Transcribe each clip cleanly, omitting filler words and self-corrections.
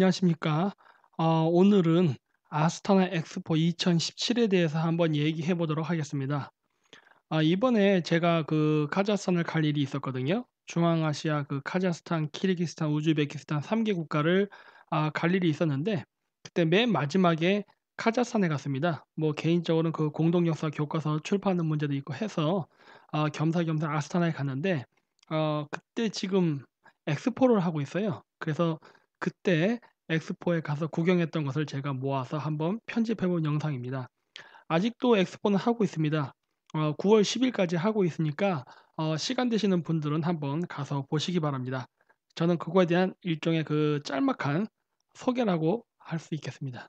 안녕하십니까. 오늘은 아스타나 엑스포 2017에 대해서 한번 얘기해 보도록 하겠습니다. 이번에 제가 그 카자흐스탄을 갈 일이 있었거든요. 중앙아시아 그 카자흐스탄, 키르기스탄, 우즈베키스탄 3개 국가를 갈 일이 있었는데 그때 맨 마지막에 카자흐스탄에 갔습니다. 뭐 개인적으로는 그 공동 역사 교과서 출판하는 문제도 있고 해서 겸사겸사 아스타나에 갔는데 그때 지금 엑스포를 하고 있어요. 그래서 그때 엑스포에 가서 구경했던 것을 제가 모아서 한번 편집해 본 영상입니다. 아직도 엑스포는 하고 있습니다. 9월 10일까지 하고 있으니까 시간 되시는 분들은 한번 가서 보시기 바랍니다. 저는 그거에 대한 일종의 그 짤막한 소개라고 할 수 있겠습니다.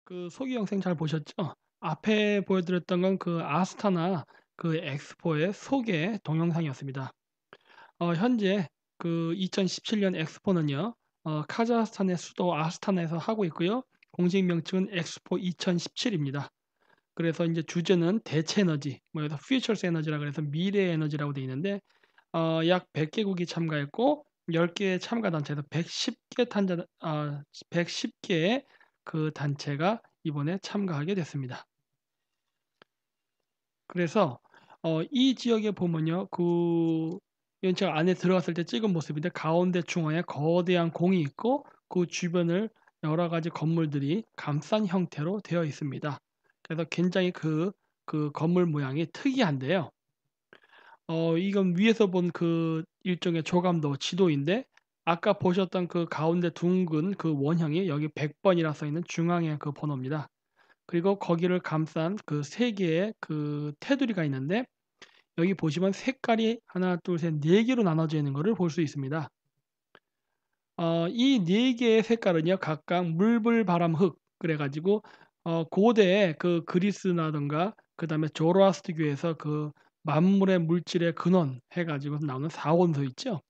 그 소개 영상 잘 보셨죠? 앞에 보여드렸던 건 그 아스타나 그 엑스포의 소개 동영상이었습니다. 현재 그 2017년 엑스포는요, 카자흐스탄의 수도 아스타나에서 하고 있고요. 공식 명칭은 엑스포 2017입니다. 그래서 이제 주제는 대체 에너지, 뭐 여기서 퓨처스 에너지라 그래서 미래 에너지라고 되어 있는데 약 100개국이 참가했고 10개의 참가 단체에서 110개의 그 단체가 이번에 참가하게 됐습니다. 그래서 이 지역에 보면요. 제가 안에 들어갔을 때 찍은 모습인데 가운데 중앙에 거대한 공이 있고 그 주변을 여러 가지 건물들이 감싼 형태로 되어 있습니다. 그래서 굉장히 그 건물 모양이 특이한데요. 이건 위에서 본 그 일종의 조감도 지도인데 아까 보셨던 그 가운데 둥근 그 원형이 여기 100번이라 써 있는 중앙의 그 번호입니다. 그리고 거기를 감싼 그 세 개의 그 테두리가 있는데 여기 보시면 색깔이 하나, 둘, 셋, 네 개로 나눠져 있는 것을 볼 수 있습니다. 이 네 개의 색깔은요, 각각 물불, 바람, 흙 그래 가지고 고대 그 그리스라든가 그다음에 조로아스트교에서 그 만물의 물질의 근원 해 가지고 나오는 사원소 있죠.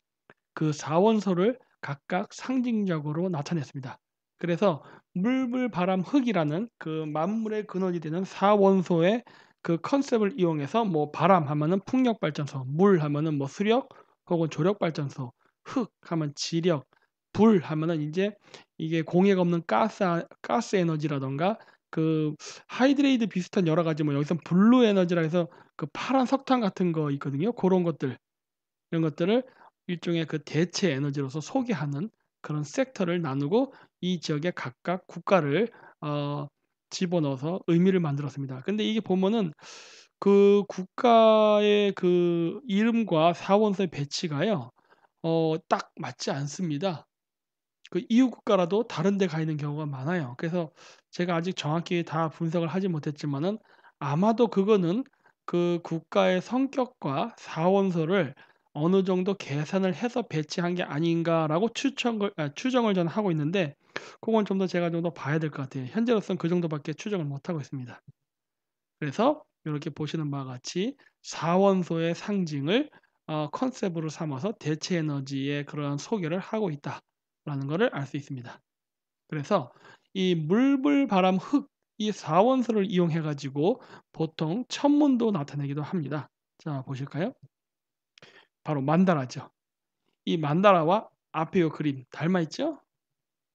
그 사원소를 각각 상징적으로 나타냈습니다. 그래서 물불 바람 흙이라는 그 만물의 근원이 되는 4원소의 그 컨셉을 이용해서 뭐 바람 하면은 풍력 발전소, 물 하면은 뭐 수력 혹은 조력 발전소, 흙 하면 지력, 불 하면은 인제 이게 공해가 없는 가스 에너지라든가 그 하이드레이드 비슷한 여러 가지 뭐 여기선 블루 에너지라 해서 그 파란 석탄 같은 거 있거든요. 고런 것들 이런 것들을 일종의 그 대체 에너지로서 소개하는 그런 섹터를 나누고 이 지역에 각각 국가를 어 집어넣어서 의미를 만들었습니다. 근데 이게 보면은 그 국가의 그 이름과 사원소의 배치가요. 딱 맞지 않습니다. 그 이웃 국가라도 다른 데 가 있는 경우가 많아요. 그래서 제가 아직 정확히 다 분석을 하지 못했지만은 아마도 그거는 그 국가의 성격과 사원소를 어느 정도 계산을 해서 배치한 게 아닌가라고 추정을 저는 하고 있는데 그건 좀 더 제가 좀 더 봐야 될 것 같아요. 현재로서는 그 정도밖에 추정을 못 하고 있습니다. 그래서 요렇게 보시는 바와 같이 사원소의 상징을 컨셉으로 삼아서 대체 에너지의 그러한 소개를 하고 있다라는 거를 알 수 있습니다. 그래서 이 물불 바람 흙 이 4원소를 이용해 가지고 보통 천문도 나타내기도 합니다. 자 보실까요? 바로 만다라죠. 이 만다라와 앞에 요 그림 닮아 있죠?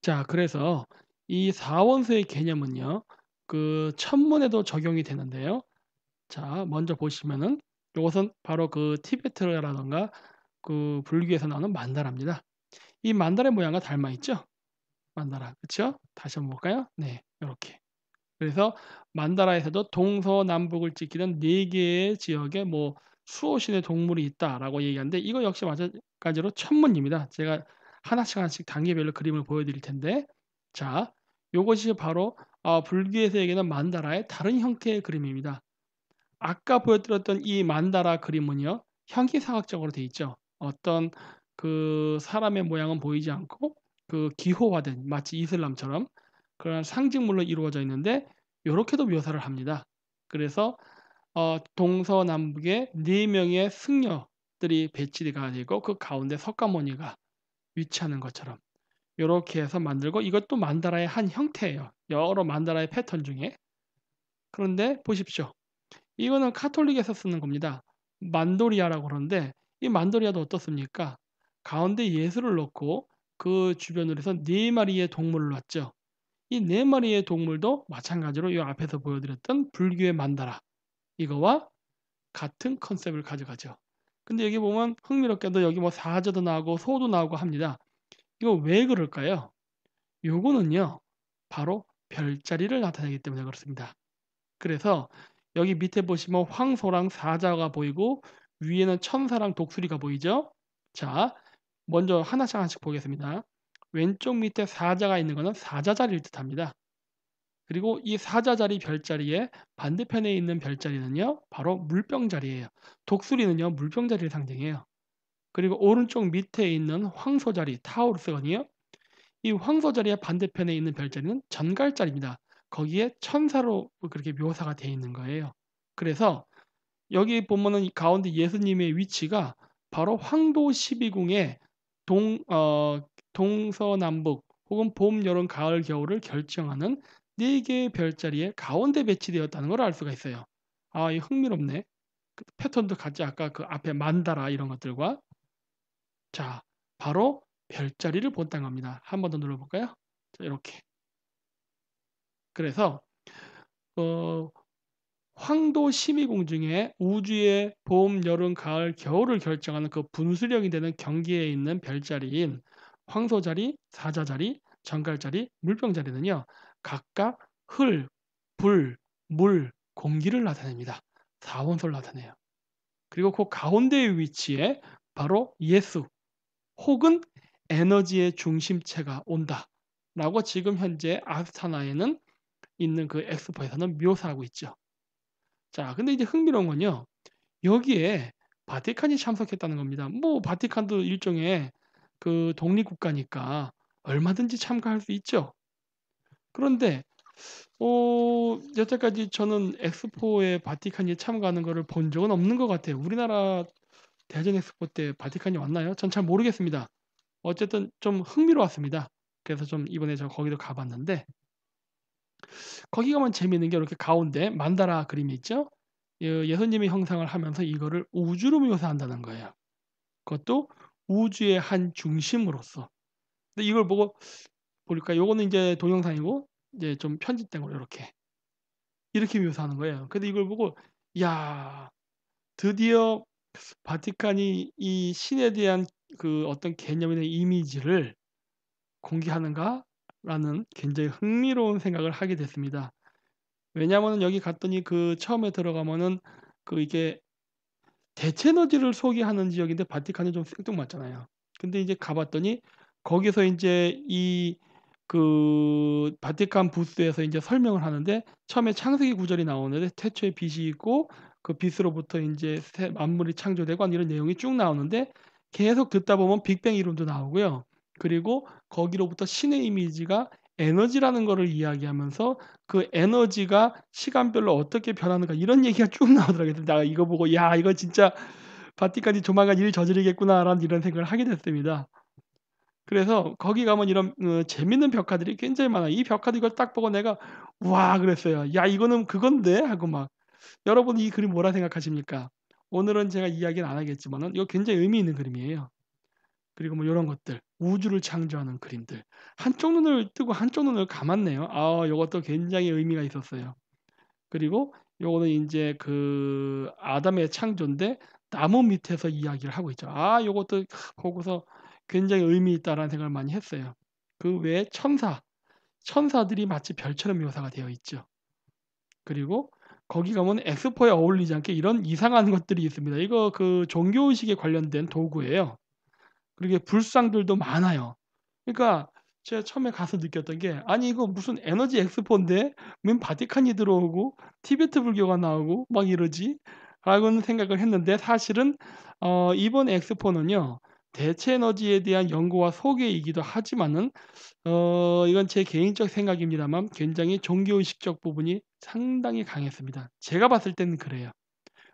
자 그래서 이 4원소의 개념은요. 그 천문에도 적용이 되는데요. 자 먼저 보시면은 요것은 바로 그 티베트라든가 그 불교에서 나오는 만다라입니다. 이 만다라의 모양과 닮아 있죠? 만다라. 그쵸? 다시 한번 볼까요? 네. 요렇게. 그래서 만다라에서도 동서남북을 지키는 4 개의 지역에 뭐 수호신의 동물이 있다라고 얘기하는데 이거 역시 마찬가지로 천문입니다. 제가 하나씩 하나씩 단계별로 그림을 보여 드릴 텐데 자 요것이 바로 불교에서 얘기하는 만다라의 다른 형태의 그림입니다. 아까 보여드렸던 이 만다라 그림은요. 형이사각적으로 돼 있죠. 어떤 그 사람의 모양은 보이지 않고 그 기호화된 마치 이슬람처럼 그런 상징물로 이루어져 있는데 요렇게도 묘사를 합니다. 그래서 동서남북에 4 명의 승려들이 배치가 되고 그 가운데 석가모니가 위치하는 것처럼 요렇게 해서 만들고 이것도 만다라의 한 형태예요. 여러 만다라의 패턴 중에. 그런데 보십시오. 이거는 카톨릭에서 쓰는 겁니다. 만도리아라고 그러는데 이 만도리아도 어떻습니까? 가운데 예수를 넣고 그 주변으로 해서 4 마리의 동물을 놨죠. 이 4 마리의 동물도 마찬가지로 이 앞에서 보여드렸던 불교의 만다라 이거와 같은 컨셉을 가져가죠. 근데 여기 보면 흥미롭게도 여기 뭐 사자도 나오고 소도 나오고 합니다. 이거 왜 그럴까요? 요거는요. 바로 별자리를 나타내기 때문에 그렇습니다. 그래서 여기 밑에 보시면 황소랑 사자가 보이고 위에는 천사랑 독수리가 보이죠? 자, 먼저 하나씩 하나씩 보겠습니다. 왼쪽 밑에 사자가 있는 것은 사자자리를 뜻합니다. 그리고 이 사자자리 별자리의 반대편에 있는 별자리는요. 바로 물병자리예요. 독수리는요. 물병자리를 상징해요. 그리고 오른쪽 밑에 있는 황소자리 타우루스거든요. 이 황소자리의 반대편에 있는 별자리는 전갈자리입니다. 거기에 천사로 그렇게 묘사가 되어 있는 거예요. 그래서 여기 보면은 이 가운데 예수님의 위치가 바로 황도 12궁의 동 동서남북 혹은 봄, 여름, 가을, 겨울을 결정하는 4 개의 별자리의 가운데 배치되었다는 걸 알 수가 있어요. 아, 이 흥미롭네. 그 패턴도 같이 아까 그 앞에 만다라 이런 것들과 자, 바로 별자리를 본딴 겁니다. 한 번 더 눌러 볼까요? 자, 이렇게. 그래서 어 황도 심의궁 중에 우주의 봄, 여름, 가을, 겨울을 결정하는 그 분수령이 되는 경계에 있는 별자리인 황소자리, 사자자리, 정갈자리, 물병자리는요. 각각 흙, 불, 물, 공기를 나타냅니다. 사원소를 나타내요. 그리고 그 가운데의 위치에 바로 예수 혹은 에너지의 중심체가 온다라고 지금 현재 아스타나에는 있는 그 엑스포에서는 묘사하고 있죠. 자, 근데 이제 흥미로운 건요. 여기에 바티칸이 참석했다는 겁니다. 뭐 바티칸도 일종의 그 독립국가니까 얼마든지 참가할 수 있죠. 그런데 여태까지 저는 엑스포에 바티칸이 참가하는 거를 본 적은 없는 것 같아요. 우리나라 대전 엑스포 때 바티칸이 왔나요? 전 잘 모르겠습니다. 어쨌든 좀 흥미로웠습니다. 그래서 좀 이번에 저 거기도 가 봤는데 거기 가면 재미있는 게 이렇게 가운데 만다라 그림이 있죠. 예수님의 형상을 하면서 이거를 우주로 묘사한다는 거예요. 그것도 우주의 한 중심으로서. 근데 이걸 보고 보니까 요거는 이제 동영상이고 이제 좀 편집된 거 이렇게 묘사하는 거예요. 근데 이걸 보고 야, 드디어 바티칸이 이 신에 대한 그 어떤 개념이나 이미지를 공개하는가라는 굉장히 흥미로운 생각을 하게 됐습니다. 왜냐하면은 여기 갔더니 그 처음에 들어가면은 이게 대체 에너지를 소개하는 지역인데 바티칸이 좀 생뚱맞잖아요. 근데 이제 가 봤더니 거기서 인제 바티칸 부스에서 인제 설명을 하는데 처음에 창세기 구절이 나오는데 태초에 빛이 있고 그 빛으로부터 인제 새 만물이 창조되고 한 이런 내용이 쭉 나오는데 계속 듣다 보면 빅뱅 이론도 나오고요. 그리고 거기로부터 신의 이미지가 에너지라는 거를 이야기하면서 그 에너지가 시간별로 어떻게 변하는가 이런 얘기가 쭉 나오더라고요. 그래서 내가 이거 보고 '야 이거 진짜 바티칸이 조만간 일 저지르겠구나.'라는 이런 생각을 하게 됐습니다. 그래서 거기 가면 이런 재밌는 벽화들이 굉장히 많아요. 이 벽화도 이걸 딱 보고 내가 '우와.' 그랬어요. '야 이거는 그건데.' 하고 막. 여러분 이 그림 뭐라 생각하십니까? 오늘은 제가 이야기는 안 하겠지만은 이거 굉장히 의미 있는 그림이에요. 그리고 뭐 요런 것들 우주를 창조하는 그림들. 한쪽 눈을 뜨고 한쪽 눈을 감았네요. 아 요것도 굉장히 의미가 있었어요. 그리고 요거는 인제 아담의 창조인데 나무 밑에서 이야기를 하고 있죠. 아 요것도 보고서 굉장히 의미 있다라는 생각을 많이 했어요. 그 외에 천사들이 마치 별처럼 묘사가 되어 있죠. 그리고 거기 가면 엑스포에 어울리지 않게 이런 이상한 것들이 있습니다. 이거 종교의식에 관련된 도구예요. 그리고 불상들도 많아요. 그러니까 제가 처음에 가서 느꼈던 게 '아니 이거 무슨 에너지 엑스포인데 웬 바티칸이 들어오고 티베트 불교가 나오고 막 이러지?'라고는 생각을 했는데 사실은 이번 엑스포는요. 대체 에너지에 대한 연구와 소개이기도 하지만은 이건 제 개인적 생각입니다만 굉장히 종교의식적 부분이 상당히 강했습니다. 제가 봤을 때는 그래요.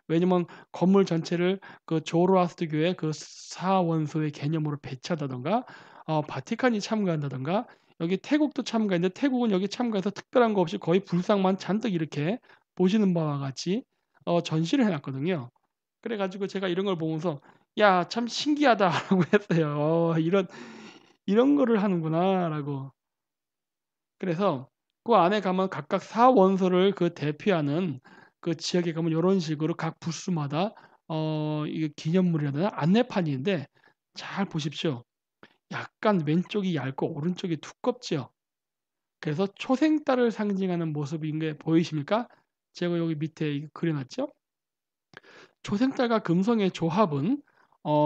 왜냐면 건물 전체를 조로아스터교의 사원소의 개념으로 배치한다든가 바티칸이 참가한다든가 여기 태국도 참가했는데 태국은 여기 참가해서 특별한 거 없이 거의 불상만 잔뜩 이렇게 보시는 바와 같이 전시를 해 놨거든요. 그래 가지고 제가 이런 걸 보면서 '야 참 신기하다.'라고 했어요. '이런 거를 하는구나.'라고. 그래서 그 안에 가면 각각 사원소를 대표하는 그 지역에 가면 요런 식으로 각 부스마다 이게 기념물이라나 안내판인데 잘 보십시오. 약간 왼쪽이 얇고 오른쪽이 두껍죠. 그래서 초생달을 상징하는 모습인 게 보이십니까? 제가 여기 밑에 그려 놨죠? 초생달과 금성의 조합은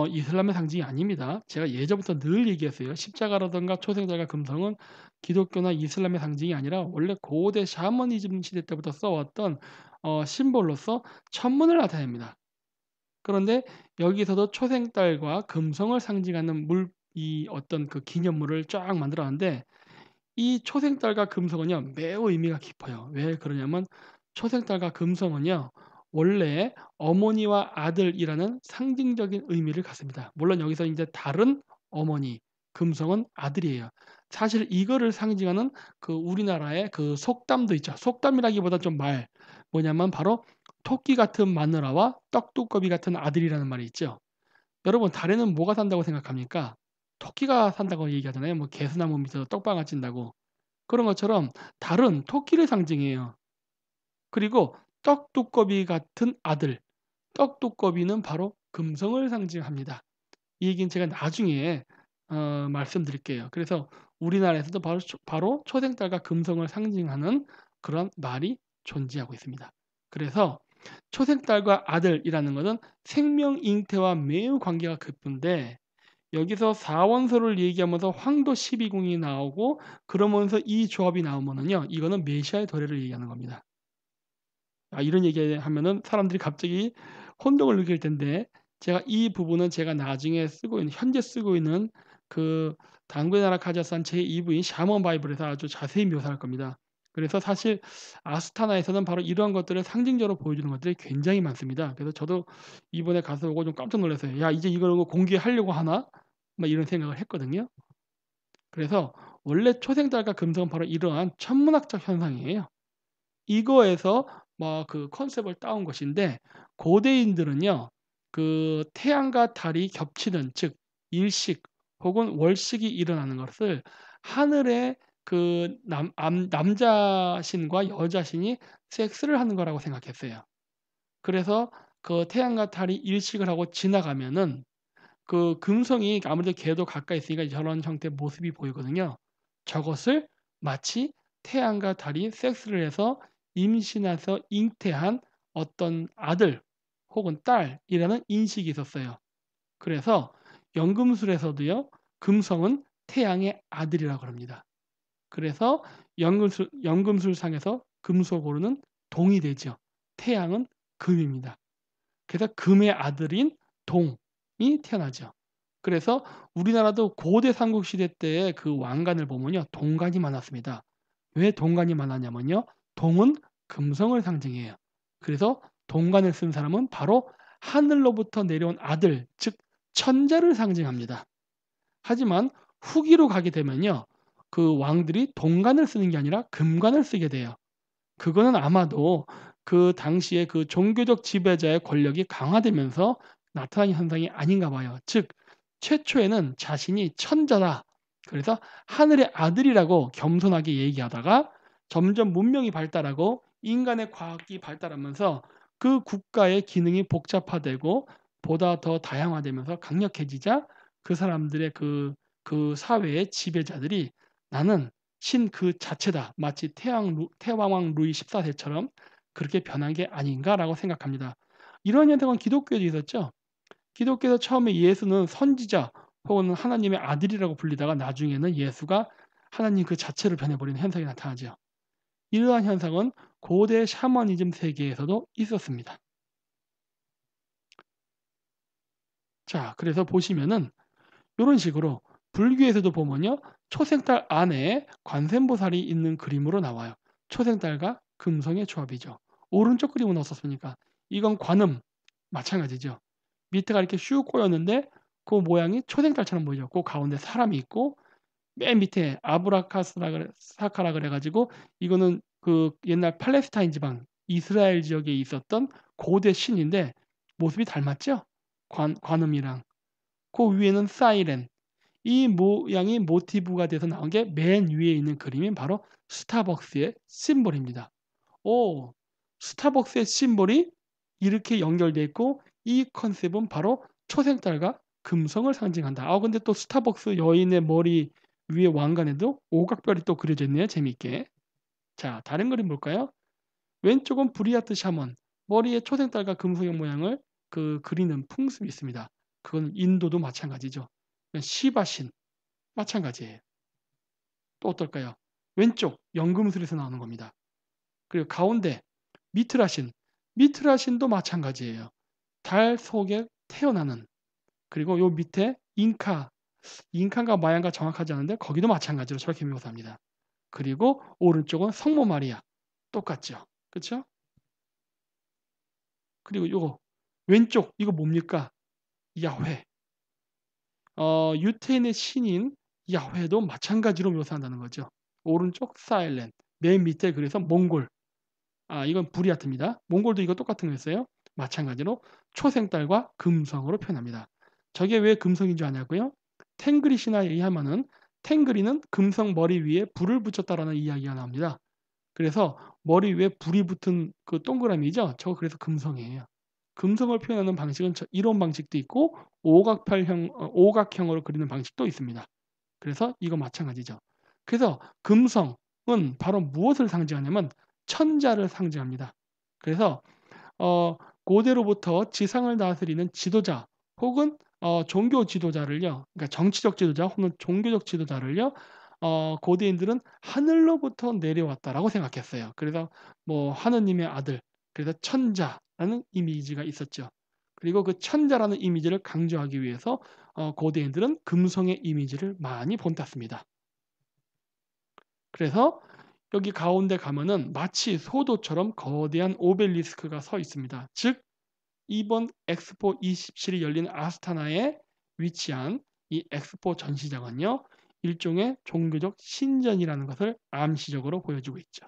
이슬람의 상징이 아닙니다. 제가 예전부터 늘 얘기했어요. 십자가라든가 초생달과 금성은 기독교나 이슬람의 상징이 아니라 원래 고대 샤머니즘 시대 때부터 써왔던 심볼로서 천문을 나타냅니다. 그런데 여기서도 초생달과 금성을 상징하는 이 어떤 기념물을 쫙 만들었는데 이 초생달과 금성은요 매우 의미가 깊어요. 왜 그러냐면 초생달과 금성은요 원래 어머니와 아들이라는 상징적인 의미를 갖습니다. 물론 여기서 이제 다른 어머니, 금성은 아들이에요. 사실 이거를 상징하는 우리나라의 속담도 있죠. 속담이라기보다 좀 뭐냐면 바로 토끼 같은 마누라와 떡두꺼비 같은 아들이라는 말이 있죠. 여러분 달에는 뭐가 산다고 생각합니까? 토끼가 산다고 얘기하잖아요. 뭐 개수나무 밑에서 떡방아 찐다고. 그런 것처럼 달은 토끼를 상징해요. 그리고 떡두꺼비 같은 아들, 떡두꺼비는 바로 금성을 상징합니다. 이 얘기는 제가 나중에 말씀드릴게요. 그래서 우리나라에서도 바로 초생달과 금성을 상징하는 그런 말이 존재하고 있습니다. 그래서 초생달과 아들이라는 것은 생명 잉태와 매우 관계가 깊은데 여기서 사원소를 얘기하면서 황도 12궁이 나오고 그러면서 이 조합이 나오면은요. 이거는 메시아의 도래를 얘기하는 겁니다. 이런 얘기하면은 사람들이 갑자기 혼동을 느낄 텐데 제가 이 부분은 제가 나중에 현재 쓰고 있는 당구의 나라 카자흐스탄 제2 부인 샤먼 바이블에서 아주 자세히 묘사할 겁니다. 그래서 사실 아스타나에서는 바로 이러한 것들을 상징적으로 보여주는 것들이 굉장히 많습니다. 그래서 저도 이번에 가서 보고 좀 깜짝 놀랐어요. '야 이제 이걸 공개하려고 하나?' 막 이런 생각을 했거든요. 그래서 원래 초생달과 금성은 바로 이러한 천문학적 현상이에요. 이거에서 뭐 그 컨셉을 따온 것인데 고대인들은요. 그 태양과 달이 겹치는 즉 일식 혹은 월식이 일어나는 것을 하늘의 그 남자 신과 여자 신이 섹스를 하는 거라고 생각했어요. 그래서 그 태양과 달이 일식을 하고 지나가면은 그 금성이 아무래도 걔도 가까이 있으니까 저런 형태의 모습이 보이거든요. 저것을 마치 태양과 달이 섹스를 해서 임신해서 잉태한 어떤 아들 혹은 딸이라는 인식이 있었어요. 그래서 연금술에서도요. 금성은 태양의 아들이라고 합니다. 그래서 연금술상에서 금속으로는 동이 되죠. 태양은 금입니다. 그래서 금의 아들인 동이 태어나죠. 그래서 우리나라도 고대 삼국시대 때의 그 왕관을 보면요. 동관이 많았습니다. 왜 동관이 많았냐면요. 동은 금성을 상징해요. 그래서 동관을 쓴 사람은 바로 하늘로부터 내려온 아들, 즉 천자를 상징합니다. 하지만 후기로 가게 되면요. 그 왕들이 동관을 쓰는 게 아니라 금관을 쓰게 돼요. 그거는 아마도 그 당시에 그 종교적 지배자의 권력이 강화되면서 나타난 현상이 아닌가 봐요. 즉 최초에는 자신이 천자다. 그래서 하늘의 아들이라고 겸손하게 얘기하다가 점점 문명이 발달하고 인간의 과학이 발달하면서 그 국가의 기능이 복잡화되고 보다 더 다양화되면서 강력해지자 그 사람들의 그 사회의 지배자들이 나는 신 그 자체다. 마치 태왕왕 루이 14세처럼 그렇게 변한 게 아닌가라고 생각합니다. 이런 현상은 기독교에도 있었죠. 기독교에서 처음에 예수는 선지자 혹은 하나님의 아들이라고 불리다가 나중에는 예수가 하나님 그 자체를 변해버리는 현상이 나타나죠. 이러한 현상은 고대 샤머니즘 세계에서도 있었습니다. 자, 그래서 보시면은 이런 식으로 불교에서도 보면요. 초생달 안에 관세음보살이 있는 그림으로 나와요. 초생달과 금성의 조합이죠. 오른쪽 그림은 어떻습니까? 이건 관음 마찬가지죠. 밑에가 이렇게 슉 꼬였는데 그 모양이 초생달처럼 보이죠. 그 가운데 사람이 있고 맨 밑에 사카라 그래가지고 이거는 그 옛날 팔레스타인 지방 이스라엘 지역에 있었던 고대 신인데 모습이 닮았죠? 관음이랑. 그 위에는 사이렌. 이 모양이 모티브가 돼서 나온 게 맨 위에 있는 그림이 바로 스타벅스의 심볼입니다. 오, 스타벅스의 심볼이 이렇게 연결되어 있고 이 컨셉은 바로 초생달과 금성을 상징한다. 근데 또 스타벅스 여인의 머리 위에 왕관에도 오각별이 또 그려져 있네요. 재미있게. 자, 다른 그림 볼까요? 왼쪽은 브리아트 샤먼. 머리에 초생달과 금성의 모양을 그리는 풍습이 있습니다. 그건 인도도 마찬가지죠. 시바신. 마찬가지예요. 또 어떨까요? 왼쪽 연금술에서 나오는 겁니다. 그리고 가운데 미트라신. 미트라신도 마찬가지예요. 달 속에 태어나는. 그리고 요 밑에 인카인가 마얀가 정확하지 않은데 거기도 마찬가지로 저렇게 묘사합니다. 그리고 오른쪽은 성모 마리아. 똑같죠. 그렇죠? 그리고 요거 왼쪽 이거 뭡니까? 야훼. 유태인의 신인 야훼도 마찬가지로 묘사한다는 거죠. 오른쪽 사일렌, 맨 밑에 그래서 몽골. 이건 부리아트입니다. 몽골도 이거 똑같은 거였어요. 마찬가지로 초생달과 금성으로 표현합니다. 저게 왜 금성인 줄 아냐고요? 탱그리시나 의하면은 탱그리는 금성 머리 위에 불을 붙였다라는 이야기가 나옵니다. 그래서 머리 위에 불이 붙은 그 동그라미죠. 저거 그래서 금성이에요. 금성을 표현하는 방식은 이런 방식도 있고 오각형으로 그리는 방식도 있습니다. 그래서 이거 마찬가지죠. 그래서 금성은 바로 무엇을 상징하냐면 천자를 상징합니다. 그래서 고대로부터 지상을 다스리는 지도자 혹은 종교 지도자를요. 그러니까 정치적 지도자 혹은 종교적 지도자를요. 고대인들은 하늘로부터 내려왔다라고 생각했어요. 그래서 뭐 하느님의 아들, 그래서 천자라는 이미지가 있었죠. 그리고 그 천자라는 이미지를 강조하기 위해서 고대인들은 금성의 이미지를 많이 본땄습니다. 그래서 여기 가운데 가면은 마치 소도처럼 거대한 오벨리스크가 서 있습니다. 즉 이번 엑스포 27이 열린 아스타나에 위치한 이 엑스포 전시장은요. 일종의 종교적 신전이라는 것을 암시적으로 보여주고 있죠.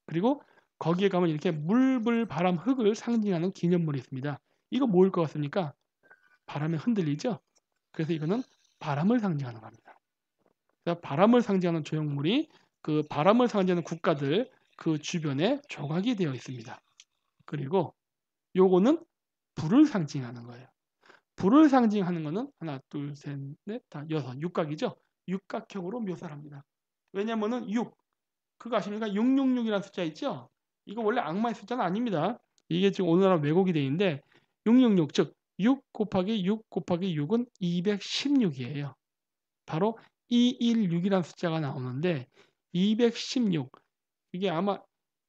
그리고 거기에 가면 이렇게 물, 불, 바람, 흙을 상징하는 기념물이 있습니다. 이거 뭐일 것 같습니까? 바람에 흔들리죠? 그래서 이거는 바람을 상징하는 겁니다. 그래서 바람을 상징하는 조형물이 그 바람을 상징하는 국가들 그 주변에 조각이 되어 있습니다. 그리고 요거는 불을 상징하는 거예요. 불을 상징하는 거는 하나, 둘, 셋, 넷, 다 여섯, 육각이죠. 육각형으로 묘사를 합니다. 왜냐면은 6, 그거 아십니까? 666이라는 숫자 있죠? 이거 원래 악마의 숫자는 아닙니다. 이게 지금 오늘날 왜곡이 되어 있는데 666, 즉 6 곱하기 6 곱하기 6은 216이에요. 바로 216이라는 숫자가 나오는데 216, 이게 아마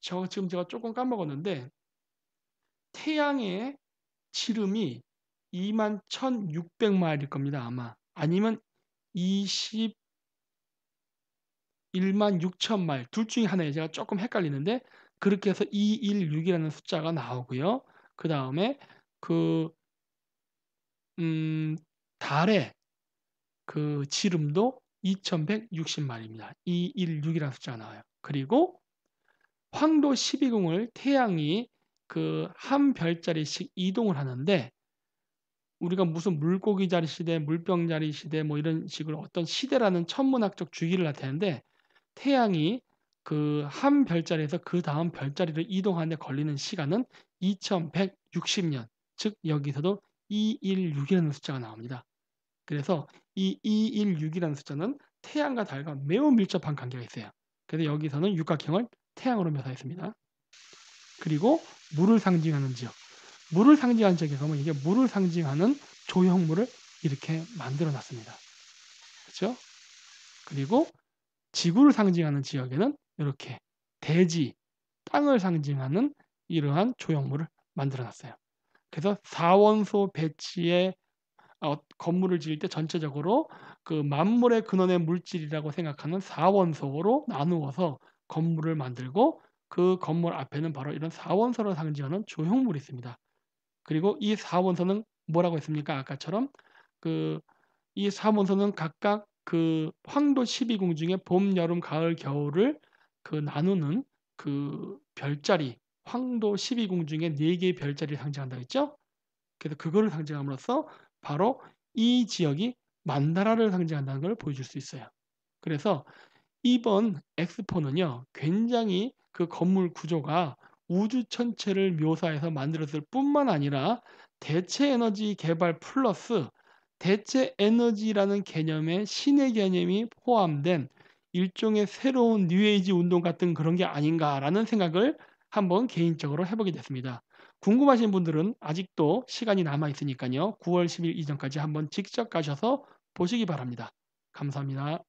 지금 제가 조금 까먹었는데 태양의 지름이 21,600마일일 겁니다. 아마. 아니면 21만 6천 마일. 둘 중에 하나예요. 제가 조금 헷갈리는데 그렇게 해서 216이라는 숫자가 나오고요. 그 다음에 그 달의 그 지름도 2160마일입니다. 216이라는 숫자가 나와요. 그리고 황도 12궁을 태양이 그 한 별자리씩 이동을 하는데 우리가 무슨 물고기 자리 시대, 물병 자리 시대 뭐 이런 식으로 어떤 시대라는 천문학적 주기를 나타내는데 태양이 그 한 별자리에서 그 다음 별자리를 이동하는데 걸리는 시간은 2160년. 즉 여기서도 216이라는 숫자가 나옵니다. 그래서 이 216이라는 숫자는 태양과 달과 매우 밀접한 관계가 있어요. 그래서 여기서는 육각형을 태양으로 묘사했습니다. 그리고 물을 상징하는 지역. 물을 상징하는 지역에 가면 이게 물을 상징하는 조형물을 이렇게 만들어 놨습니다. 그렇죠? 그리고 지구를 상징하는 지역에는 이렇게 대지, 땅을 상징하는 이러한 조형물을 만들어 놨어요. 그래서 사원소 배치의 건물을 지을 때 전체적으로 그 만물의 근원의 물질이라고 생각하는 사원소로 나누어서 건물을 만들고 그 건물 앞에는 바로 이런 사원소를 상징하는 조형물이 있습니다. 그리고 이 사원소는 뭐라고 했습니까? 아까처럼 그 이 사원소는 각각 그 황도 12궁 중에 봄, 여름, 가을, 겨울을 그 나누는 그 별자리, 황도 12궁 중에 4개의 별자리를 상징한다고 했죠? 그래서 그거를 상징함으로써 바로 이 지역이 만다라를 상징한다는 걸 보여줄 수 있어요. 그래서 이번 엑스포는요, 굉장히 그 건물 구조가 우주 전체를 묘사해서 만들었을 뿐만 아니라 대체 에너지 개발 플러스 대체 에너지라는 개념의 신의 개념이 포함된 일종의 새로운 뉴에이지 운동 같은 그런 게 아닌가라는 생각을 한번 개인적으로 해보게 됐습니다. 궁금하신 분들은 아직도 시간이 남아 있으니까요. 9월 10일 이전까지 한번 직접 가셔서 보시기 바랍니다. 감사합니다.